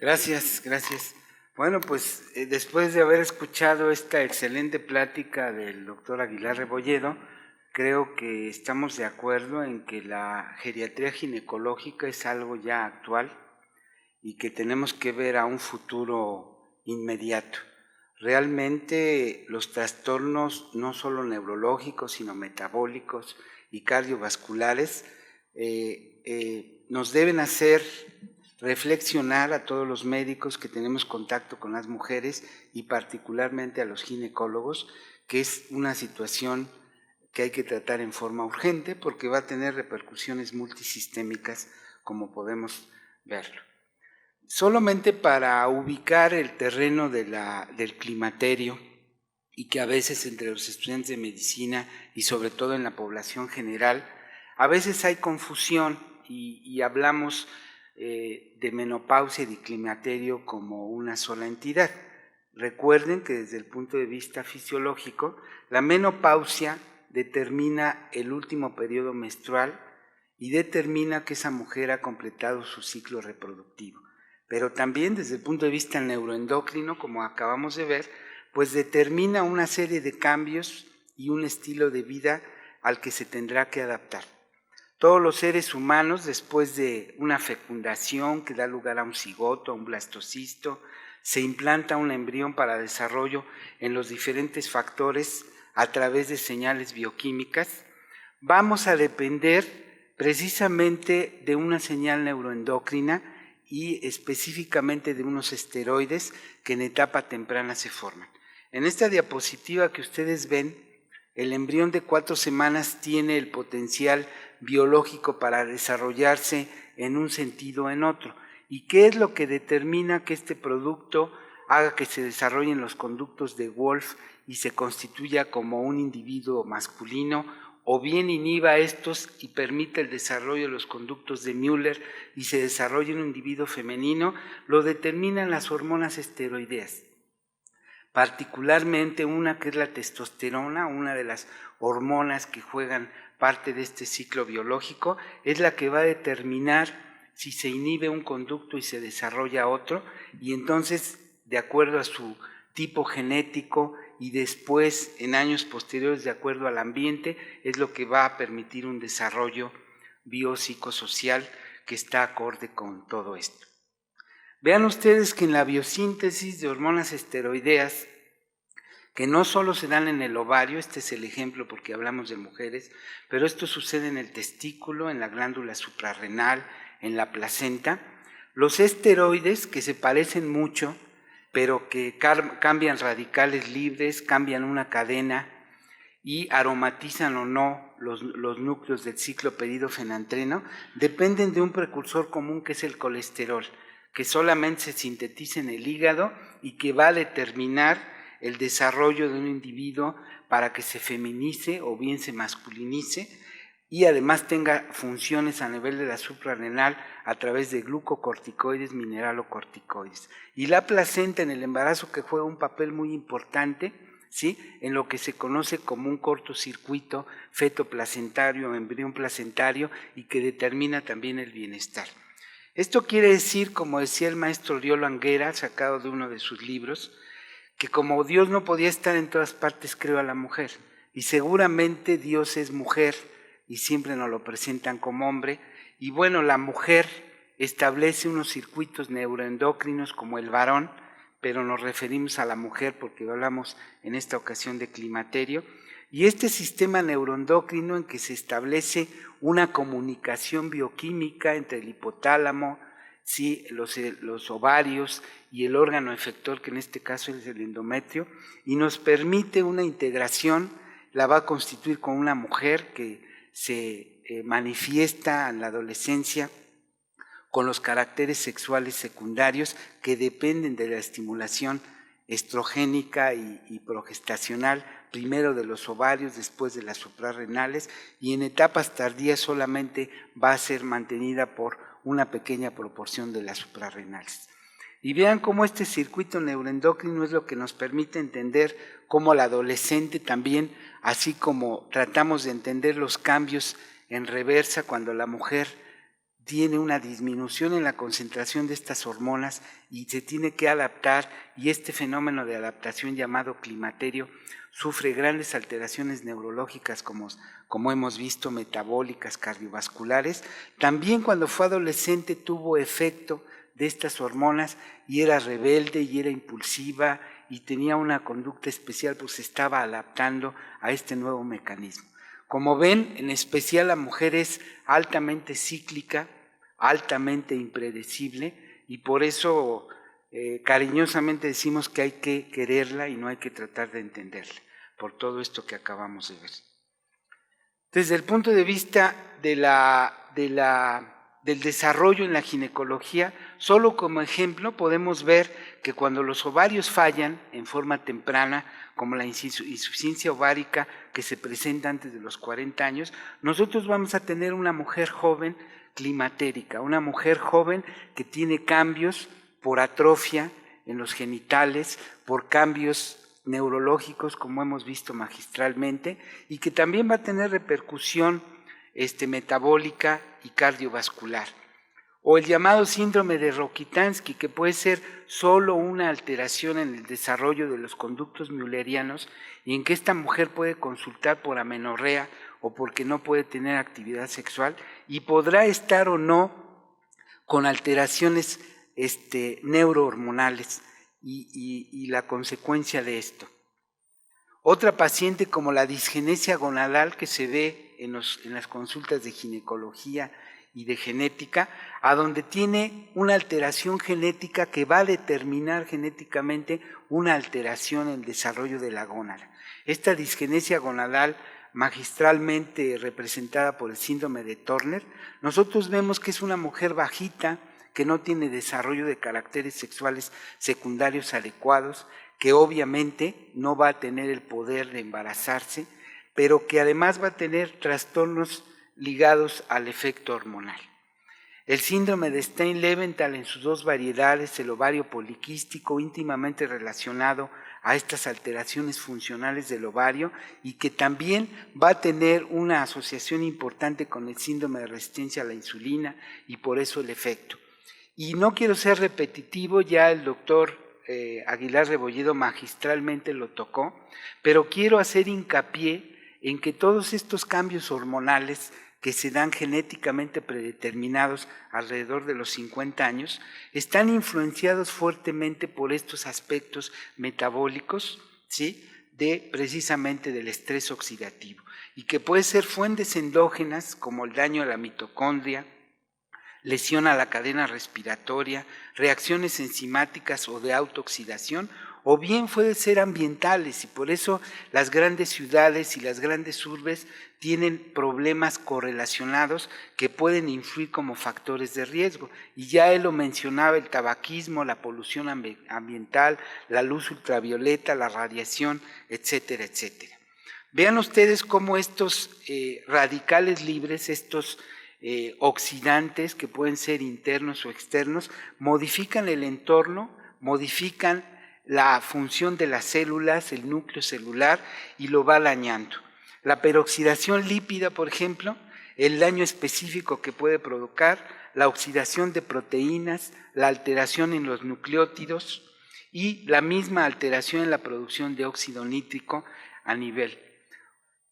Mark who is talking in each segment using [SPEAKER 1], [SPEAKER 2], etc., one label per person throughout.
[SPEAKER 1] Gracias, gracias. Bueno, pues después de haber escuchado esta excelente plática del doctor Aguilar Rebolledo, creo que estamos de acuerdo en que la geriatría ginecológica es algo ya actual y que tenemos que ver a un futuro inmediato. Realmente los trastornos no solo neurológicos, sino metabólicos y cardiovasculares nos deben hacer reflexionar a todos los médicos que tenemos contacto con las mujeres y particularmente a los ginecólogos, que es una situación que hay que tratar en forma urgente porque va a tener repercusiones multisistémicas, como podemos verlo. Solamente para ubicar el terreno del climaterio, y que a veces entre los estudiantes de medicina y sobre todo en la población general, a veces hay confusión y hablamos de menopausia y de climaterio como una sola entidad. Recuerden que desde el punto de vista fisiológico, la menopausia determina el último periodo menstrual y determina que esa mujer ha completado su ciclo reproductivo. Pero también desde el punto de vista neuroendocrino, como acabamos de ver, pues determina una serie de cambios y un estilo de vida al que se tendrá que adaptar. Todos los seres humanos, después de una fecundación que da lugar a un cigoto, a un blastocisto, se implanta un embrión para desarrollo en los diferentes factores a través de señales bioquímicas, vamos a depender precisamente de una señal neuroendocrina y específicamente de unos esteroides que en etapa temprana se forman. En esta diapositiva que ustedes ven, el embrión de 4 semanas tiene el potencial biológico para desarrollarse en un sentido o en otro. ¿Y qué es lo que determina que este producto haga que se desarrollen los conductos de Wolff y se constituya como un individuo masculino, o bien inhiba estos y permite el desarrollo de los conductos de Müller y se desarrolla un individuo femenino? Lo determinan las hormonas esteroideas, particularmente una que es la testosterona, una de las hormonas que juegan parte de este ciclo biológico, es la que va a determinar si se inhibe un conducto y se desarrolla otro, y entonces, de acuerdo a su tipo genético y después, en años posteriores, de acuerdo al ambiente, es lo que va a permitir un desarrollo biopsicosocial que está acorde con todo esto. Vean ustedes que en la biosíntesis de hormonas esteroideas, que no solo se dan en el ovario, este es el ejemplo porque hablamos de mujeres, pero esto sucede en el testículo, en la glándula suprarrenal, en la placenta, los esteroides, que se parecen mucho, pero que cambian radicales libres, cambian una cadena y aromatizan o no los núcleos del ciclo peridofenantreno, dependen de un precursor común que es el colesterol, que solamente se sintetiza en el hígado y que va a determinar el desarrollo de un individuo para que se feminice o bien se masculinice y además tenga funciones a nivel de la suprarrenal a través de glucocorticoides, mineralocorticoides. Y la placenta en el embarazo, que juega un papel muy importante, ¿sí?, en lo que se conoce como un cortocircuito fetoplacentario o embrión placentario y que determina también el bienestar. Esto quiere decir, como decía el maestro Oriolo Anguera, sacado de uno de sus libros, que como Dios no podía estar en todas partes, creó a la mujer, y seguramente Dios es mujer y siempre nos lo presentan como hombre, y bueno, la mujer establece unos circuitos neuroendocrinos como el varón, pero nos referimos a la mujer porque hablamos en esta ocasión de climaterio, y este sistema neuroendocrino en que se establece una comunicación bioquímica entre el hipotálamo, sí, los ovarios y el órgano efector, que en este caso es el endometrio, y nos permite una integración, la va a constituir con una mujer que se manifiesta en la adolescencia con los caracteres sexuales secundarios que dependen de la estimulación estrogénica y progestacional, primero de los ovarios, después de las suprarrenales, y en etapas tardías solamente va a ser mantenida por una pequeña proporción de las suprarrenales. Y vean cómo este circuito neuroendocrino es lo que nos permite entender cómo la adolescente también, así como tratamos de entender los cambios en reversa cuando la mujer tiene una disminución en la concentración de estas hormonas y se tiene que adaptar, y este fenómeno de adaptación llamado climaterio sufre grandes alteraciones neurológicas como hemos visto, metabólicas, cardiovasculares. También cuando fue adolescente tuvo efecto de estas hormonas y era rebelde y era impulsiva y tenía una conducta especial, pues se estaba adaptando a este nuevo mecanismo. Como ven, en especial la mujer es altamente cíclica, altamente impredecible, y por eso cariñosamente decimos que hay que quererla y no hay que tratar de entenderla, por todo esto que acabamos de ver. Desde el punto de vista del desarrollo en la ginecología, solo como ejemplo podemos ver que cuando los ovarios fallan en forma temprana, como la insuficiencia ovárica que se presenta antes de los 40 años, nosotros vamos a tener una mujer joven climatérica, una mujer joven que tiene cambios por atrofia en los genitales, por cambios neurológicos, como hemos visto magistralmente, y que también va a tener repercusión metabólica y cardiovascular. O el llamado síndrome de Rokitansky, que puede ser solo una alteración en el desarrollo de los conductos müllerianos y en que esta mujer puede consultar por amenorrea o porque no puede tener actividad sexual y podrá estar o no con alteraciones neurohormonales y la consecuencia de esto. Otra paciente como la disgenesia gonadal que se ve en las consultas de ginecología y de genética, a donde tiene una alteración genética que va a determinar genéticamente una alteración en el desarrollo de la gónada. Esta disgenesia gonadal, magistralmente representada por el síndrome de Turner, nosotros vemos que es una mujer bajita, que no tiene desarrollo de caracteres sexuales secundarios adecuados, que obviamente no va a tener el poder de embarazarse, pero que además va a tener trastornos ligados al efecto hormonal. El síndrome de Stein-Leventhal en sus dos variedades, el ovario poliquístico, íntimamente relacionado a estas alteraciones funcionales del ovario y que también va a tener una asociación importante con el síndrome de resistencia a la insulina y por eso el efecto. Y no quiero ser repetitivo, ya el doctor Aguilar Rebolledo magistralmente lo tocó, pero quiero hacer hincapié en que todos estos cambios hormonales que se dan genéticamente predeterminados alrededor de los 50 años, están influenciados fuertemente por estos aspectos metabólicos, ¿sí?, precisamente del estrés oxidativo, y que puede ser fuentes endógenas como el daño a la mitocondria, lesión a la cadena respiratoria, reacciones enzimáticas o de autooxidación, o bien puede ser ambientales, y por eso las grandes ciudades y las grandes urbes tienen problemas correlacionados que pueden influir como factores de riesgo. Y ya él lo mencionaba, el tabaquismo, la polución ambiental, la luz ultravioleta, la radiación, etcétera, etcétera. Vean ustedes cómo estos radicales libres, estos oxidantes que pueden ser internos o externos, modifican el entorno, modifican la función de las células, el núcleo celular, y lo va dañando. La peroxidación lípida, por ejemplo, el daño específico que puede provocar, la oxidación de proteínas, la alteración en los nucleótidos y la misma alteración en la producción de óxido nítrico a nivel.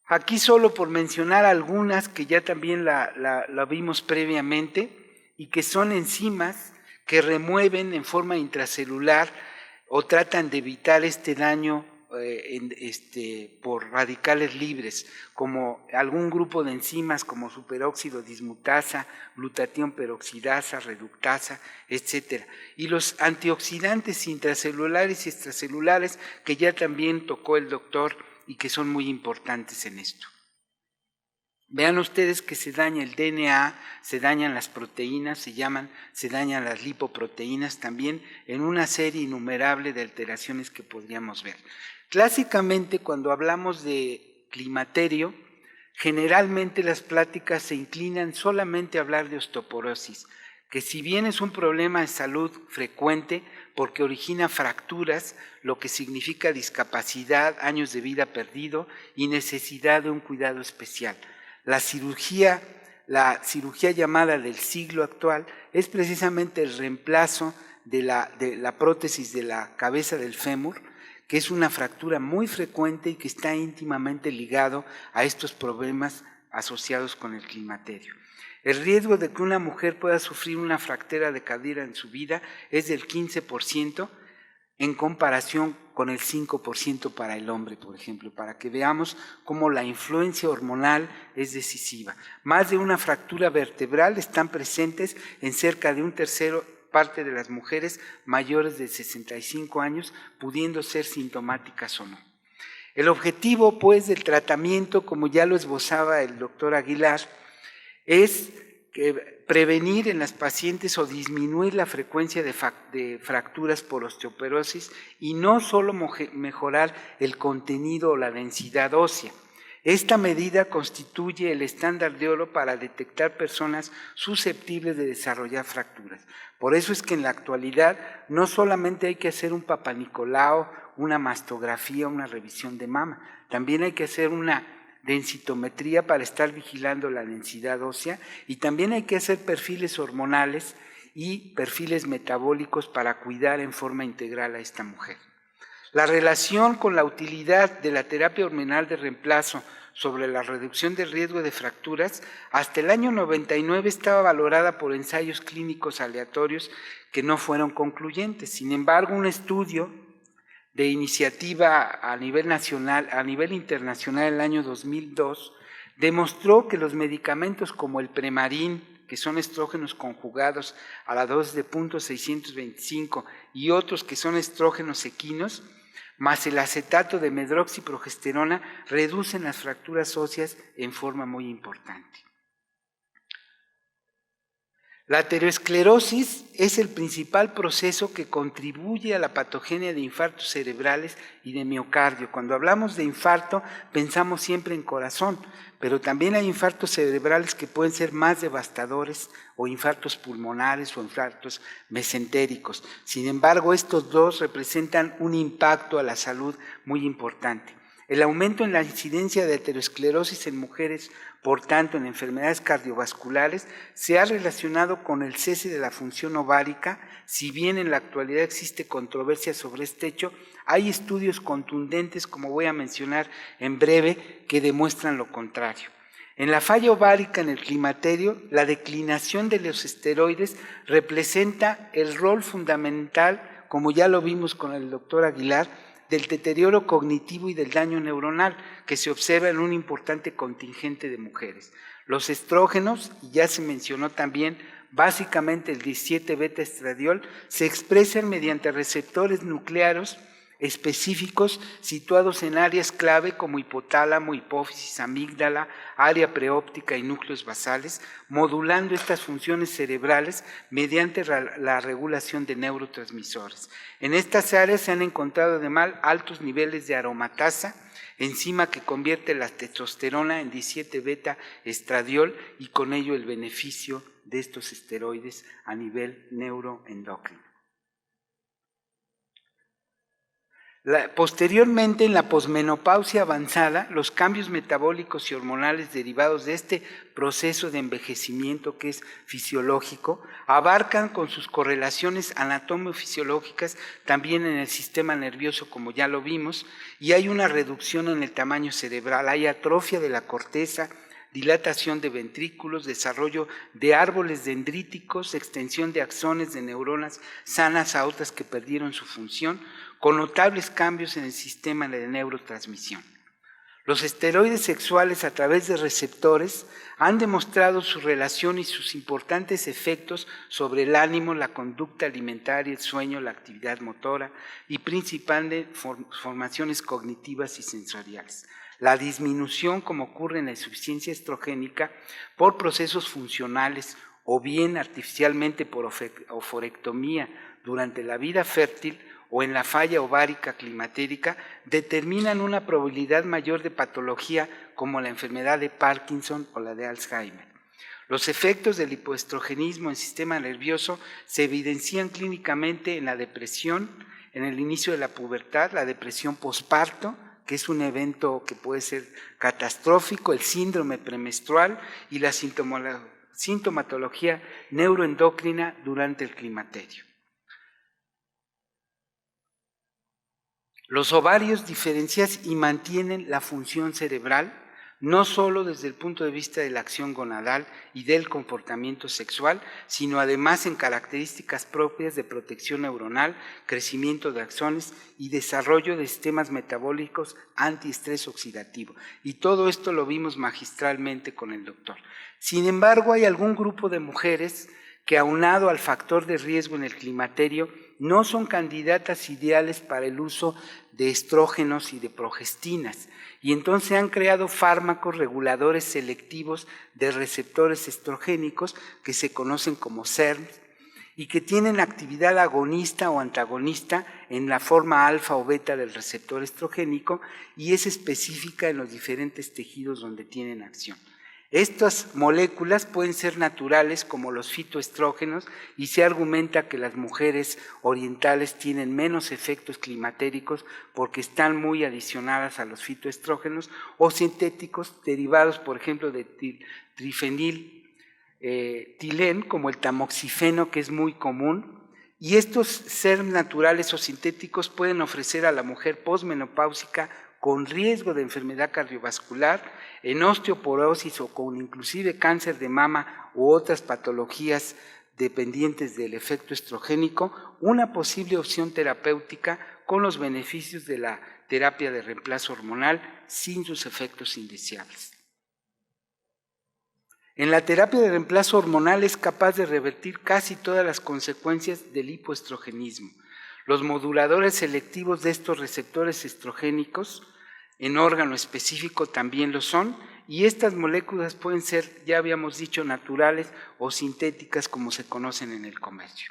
[SPEAKER 1] Aquí solo por mencionar algunas que ya también la vimos previamente y que son enzimas que remueven en forma intracelular o tratan de evitar este daño por radicales libres, como algún grupo de enzimas como superóxido dismutasa, glutatión peroxidasa, reductasa, etc. Y los antioxidantes intracelulares y extracelulares que ya también tocó el doctor y que son muy importantes en esto. Vean ustedes que se daña el DNA, se dañan las proteínas, se dañan las lipoproteínas también en una serie innumerable de alteraciones que podríamos ver. Clásicamente, cuando hablamos de climaterio, generalmente las pláticas se inclinan solamente a hablar de osteoporosis, que si bien es un problema de salud frecuente porque origina fracturas, lo que significa discapacidad, años de vida perdido y necesidad de un cuidado especial. La cirugía la cirugía llamada del siglo actual es precisamente el reemplazo de la prótesis de la cabeza del fémur, que es una fractura muy frecuente y que está íntimamente ligado a estos problemas asociados con el climaterio. El riesgo de que una mujer pueda sufrir una fractura de cadera en su vida es del 15%, en comparación con el 5% para el hombre, por ejemplo, para que veamos cómo la influencia hormonal es decisiva. Más de una fractura vertebral están presentes en cerca de un tercero parte de las mujeres mayores de 65 años, pudiendo ser sintomáticas o no. El objetivo, pues, del tratamiento, como ya lo esbozaba el doctor Aguilar, es prevenir en las pacientes o disminuir la frecuencia de fracturas por osteoporosis y no solo mejorar el contenido o la densidad ósea. Esta medida constituye el estándar de oro para detectar personas susceptibles de desarrollar fracturas. Por eso es que en la actualidad no solamente hay que hacer un papanicolao, una mastografía, una revisión de mama, también hay que hacer una densitometría para estar vigilando la densidad ósea y también hay que hacer perfiles hormonales y perfiles metabólicos para cuidar en forma integral a esta mujer. La relación con la utilidad de la terapia hormonal de reemplazo sobre la reducción del riesgo de fracturas, hasta el año 99 estaba valorada por ensayos clínicos aleatorios que no fueron concluyentes. Sin embargo, un estudio de iniciativa a nivel nacional, a nivel internacional en el año 2002, demostró que los medicamentos como el Premarin, que son estrógenos conjugados a la dosis de 0.625 y otros que son estrógenos equinos, más el acetato de medroxiprogesterona, reducen las fracturas óseas en forma muy importante. La aterosclerosis es el principal proceso que contribuye a la patogenia de infartos cerebrales y de miocardio. Cuando hablamos de infarto, pensamos siempre en corazón, pero también hay infartos cerebrales que pueden ser más devastadores, o infartos pulmonares o infartos mesentéricos. Sin embargo, estos dos representan un impacto a la salud muy importante. El aumento en la incidencia de aterosclerosis en mujeres, por tanto en enfermedades cardiovasculares, se ha relacionado con el cese de la función ovárica. Si bien en la actualidad existe controversia sobre este hecho, hay estudios contundentes, como voy a mencionar en breve, que demuestran lo contrario. En la falla ovárica en el climaterio, la declinación de los esteroides representa el rol fundamental, como ya lo vimos con el doctor Aguilar, del deterioro cognitivo y del daño neuronal que se observa en un importante contingente de mujeres. Los estrógenos, y ya se mencionó también, básicamente el 17-beta-estradiol, se expresan mediante receptores nucleares específicos situados en áreas clave como hipotálamo, hipófisis, amígdala, área preóptica y núcleos basales, modulando estas funciones cerebrales mediante la regulación de neurotransmisores. En estas áreas se han encontrado además altos niveles de aromatasa, enzima que convierte la testosterona en 17-beta-estradiol y con ello el beneficio de estos esteroides a nivel neuroendocrino. Posteriormente, en la posmenopausia avanzada, los cambios metabólicos y hormonales derivados de este proceso de envejecimiento que es fisiológico, abarcan con sus correlaciones anatomofisiológicas también en el sistema nervioso, como ya lo vimos, y hay una reducción en el tamaño cerebral, hay atrofia de la corteza, dilatación de ventrículos, desarrollo de árboles dendríticos, extensión de axones de neuronas sanas a otras que perdieron su función, con notables cambios en el sistema de neurotransmisión. Los esteroides sexuales a través de receptores han demostrado su relación y sus importantes efectos sobre el ánimo, la conducta alimentaria, el sueño, la actividad motora y principalmente formaciones cognitivas y sensoriales. La disminución, como ocurre en la insuficiencia estrogénica, por procesos funcionales o bien artificialmente por oforectomía durante la vida fértil o en la falla ovárica climatérica, determinan una probabilidad mayor de patología como la enfermedad de Parkinson o la de Alzheimer. Los efectos del hipoestrogenismo en el sistema nervioso se evidencian clínicamente en la depresión, en el inicio de la pubertad, la depresión posparto, que es un evento que puede ser catastrófico, el síndrome premenstrual y la sintomatología neuroendocrina durante el climaterio. Los ovarios diferencian y mantienen la función cerebral, no solo desde el punto de vista de la acción gonadal y del comportamiento sexual, sino además en características propias de protección neuronal, crecimiento de axones y desarrollo de sistemas metabólicos antiestrés oxidativo. Y todo esto lo vimos magistralmente con el doctor. Sin embargo, hay algún grupo de mujeres que, aunado al factor de riesgo en el climaterio, no son candidatas ideales para el uso de estrógenos y de progestinas, y entonces han creado fármacos reguladores selectivos de receptores estrogénicos que se conocen como SERMs y que tienen actividad agonista o antagonista en la forma alfa o beta del receptor estrogénico y es específica en los diferentes tejidos donde tienen acción. Estas moléculas pueden ser naturales como los fitoestrógenos y se argumenta que las mujeres orientales tienen menos efectos climatéricos porque están muy adicionadas a los fitoestrógenos o sintéticos derivados, por ejemplo, de trifeniltilén, como el tamoxifeno, que es muy común. Y estos SERM naturales o sintéticos pueden ofrecer a la mujer posmenopáusica con riesgo de enfermedad cardiovascular, en osteoporosis o con inclusive cáncer de mama u otras patologías dependientes del efecto estrogénico, una posible opción terapéutica con los beneficios de la terapia de reemplazo hormonal sin sus efectos indeseables. En la terapia de reemplazo hormonal es capaz de revertir casi todas las consecuencias del hipoestrogenismo. Los moduladores selectivos de estos receptores estrogénicos en órgano específico también lo son, y estas moléculas pueden ser, ya habíamos dicho, naturales o sintéticas como se conocen en el comercio.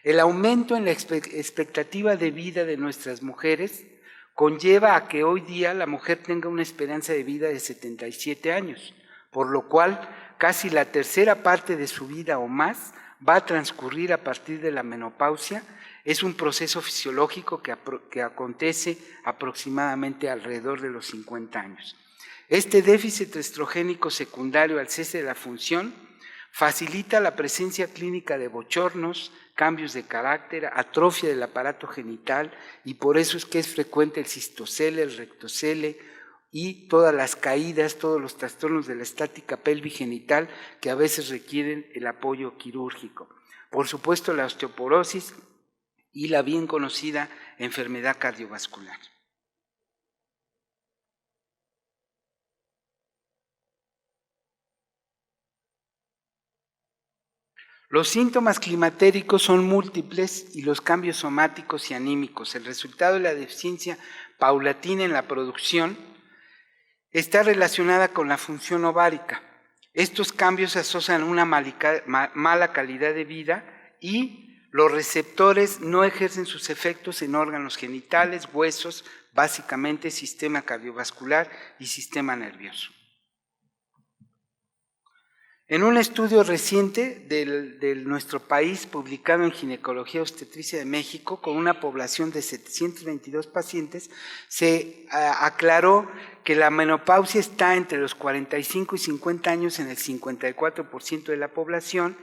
[SPEAKER 1] El aumento en la expectativa de vida de nuestras mujeres conlleva a que hoy día la mujer tenga una esperanza de vida de 77 años, por lo cual casi la tercera parte de su vida o más va a transcurrir a partir de la menopausia. Es un proceso fisiológico que acontece aproximadamente alrededor de los 50 años. Este déficit estrogénico secundario al cese de la función facilita la presencia clínica de bochornos, cambios de carácter, atrofia del aparato genital, y por eso es que es frecuente el cistocele, el rectocele y todas las caídas, todos los trastornos de la estática pelvigenital que a veces requieren el apoyo quirúrgico. Por supuesto, la osteoporosis y la bien conocida enfermedad cardiovascular. Los síntomas climatéricos son múltiples y los cambios somáticos y anímicos. El resultado de la deficiencia paulatina en la producción está relacionada con la función ovárica. Estos cambios se asocian a una mala calidad de vida y los receptores no ejercen sus efectos en órganos genitales, huesos, básicamente sistema cardiovascular y sistema nervioso. En un estudio reciente de nuestro país, publicado en Ginecología Obstetricia de México, con una población de 722 pacientes, se aclaró que la menopausia está entre los 45 y 50 años en el 54% de la población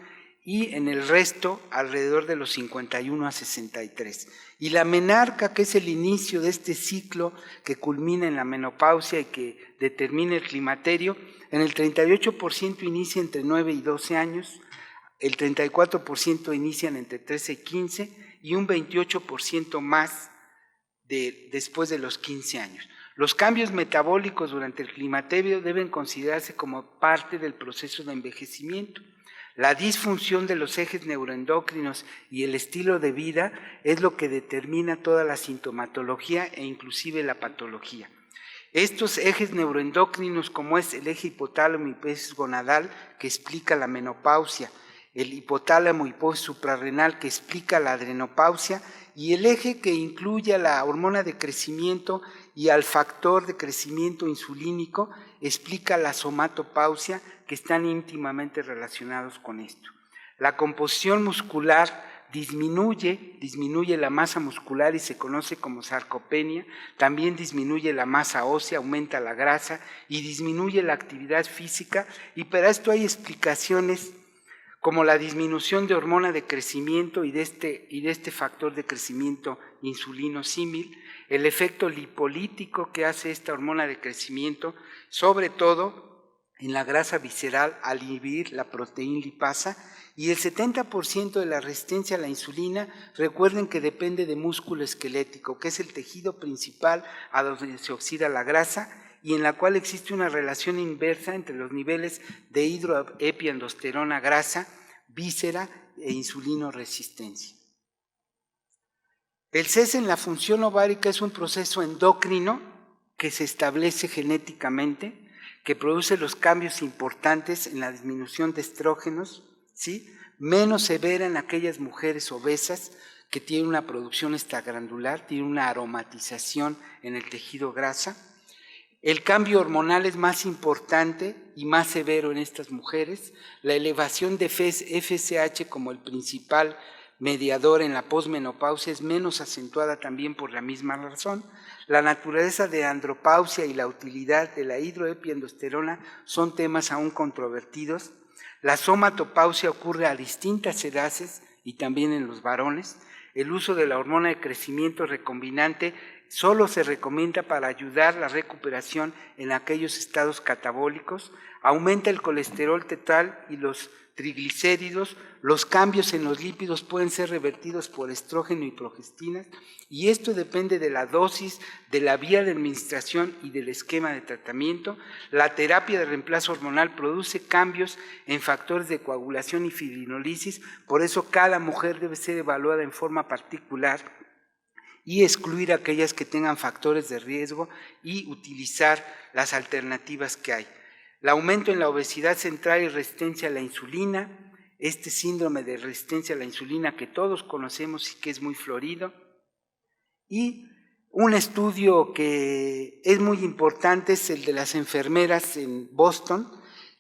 [SPEAKER 1] y en el resto alrededor de los 51 a 63. Y la menarca, que es el inicio de este ciclo que culmina en la menopausia y que determina el climaterio, en el 38% inicia entre 9 y 12 años, el 34% inician entre 13 y 15 y un 28% más después de los 15 años. Los cambios metabólicos durante el climaterio deben considerarse como parte del proceso de envejecimiento. La disfunción de los ejes neuroendocrinos y el estilo de vida es lo que determina toda la sintomatología e inclusive la patología. Estos ejes neuroendocrinos, como es el eje hipotálamo hipófisis gonadal, que explica la menopausia, el hipotálamo hipófisis suprarrenal, que explica la adrenopausia, y el eje que incluye a la hormona de crecimiento y al factor de crecimiento insulínico, explica la somatopausia, que están íntimamente relacionados con esto. La composición muscular disminuye la masa muscular y se conoce como sarcopenia, también disminuye la masa ósea, aumenta la grasa y disminuye la actividad física, y para esto hay explicaciones como la disminución de hormona de crecimiento y de este factor de crecimiento insulino-símil, el efecto lipolítico que hace esta hormona de crecimiento, sobre todo en la grasa visceral al inhibir la proteína lipasa, y el 70% de la resistencia a la insulina, recuerden que depende de músculo esquelético, que es el tejido principal a donde se oxida la grasa, y en la cual existe una relación inversa entre los niveles de hidroepiandrosterona grasa, víscera e insulinoresistencia. El cese en la función ovárica es un proceso endocrino que se establece genéticamente, que produce los cambios importantes en la disminución de estrógenos, ¿sí? Menos severa en aquellas mujeres obesas que tienen una producción extragranular, tienen una aromatización en el tejido grasa. El cambio hormonal es más importante y más severo en estas mujeres. La elevación de FSH como el principal mediador en la posmenopausia es menos acentuada también por la misma razón. La naturaleza de andropausia y la utilidad de la hidroepiandrosterona son temas aún controvertidos. La somatopausia ocurre a distintas edades y también en los varones. El uso de la hormona de crecimiento recombinante solo se recomienda para ayudar la recuperación en aquellos estados catabólicos, aumenta el colesterol total y los triglicéridos, los cambios en los lípidos pueden ser revertidos por estrógeno y progestinas, y esto depende de la dosis, de la vía de administración y del esquema de tratamiento. La terapia de reemplazo hormonal produce cambios en factores de coagulación y fibrinolisis, por eso cada mujer debe ser evaluada en forma particular y excluir aquellas que tengan factores de riesgo y utilizar las alternativas que hay. El aumento en la obesidad central y resistencia a la insulina, este síndrome de resistencia a la insulina que todos conocemos y que es muy florido, y un estudio que es muy importante es el de las enfermeras en Boston,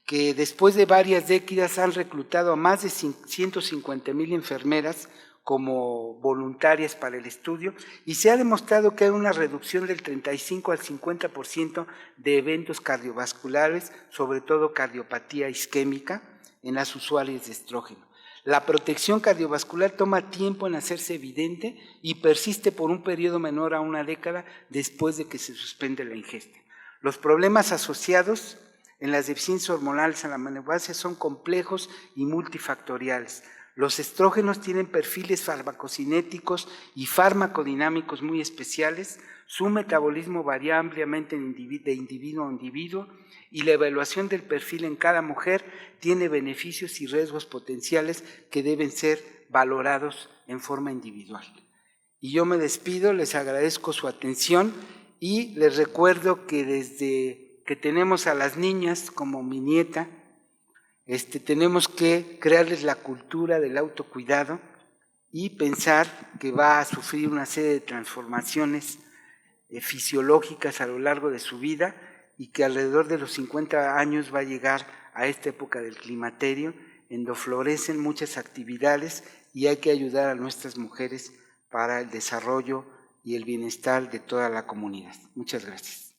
[SPEAKER 1] que después de varias décadas han reclutado a más de 150,000 enfermeras como voluntarias para el estudio, y se ha demostrado que hay una reducción del 35 al 50% de eventos cardiovasculares, sobre todo cardiopatía isquémica, en las usuarias de estrógeno. La protección cardiovascular toma tiempo en hacerse evidente y persiste por un periodo menor a una década después de que se suspende la ingesta. Los problemas asociados en las deficiencias hormonales a la menopausia son complejos y multifactoriales. Los estrógenos tienen perfiles farmacocinéticos y farmacodinámicos muy especiales, su metabolismo varía ampliamente de individuo a individuo y la evaluación del perfil en cada mujer tiene beneficios y riesgos potenciales que deben ser valorados en forma individual. Y yo me despido, les agradezco su atención y les recuerdo que desde que tenemos a las niñas como mi nieta, tenemos que crearles la cultura del autocuidado y pensar que va a sufrir una serie de transformaciones fisiológicas a lo largo de su vida y que alrededor de los 50 años va a llegar a esta época del climaterio en donde florecen muchas actividades y hay que ayudar a nuestras mujeres para el desarrollo y el bienestar de toda la comunidad. Muchas gracias.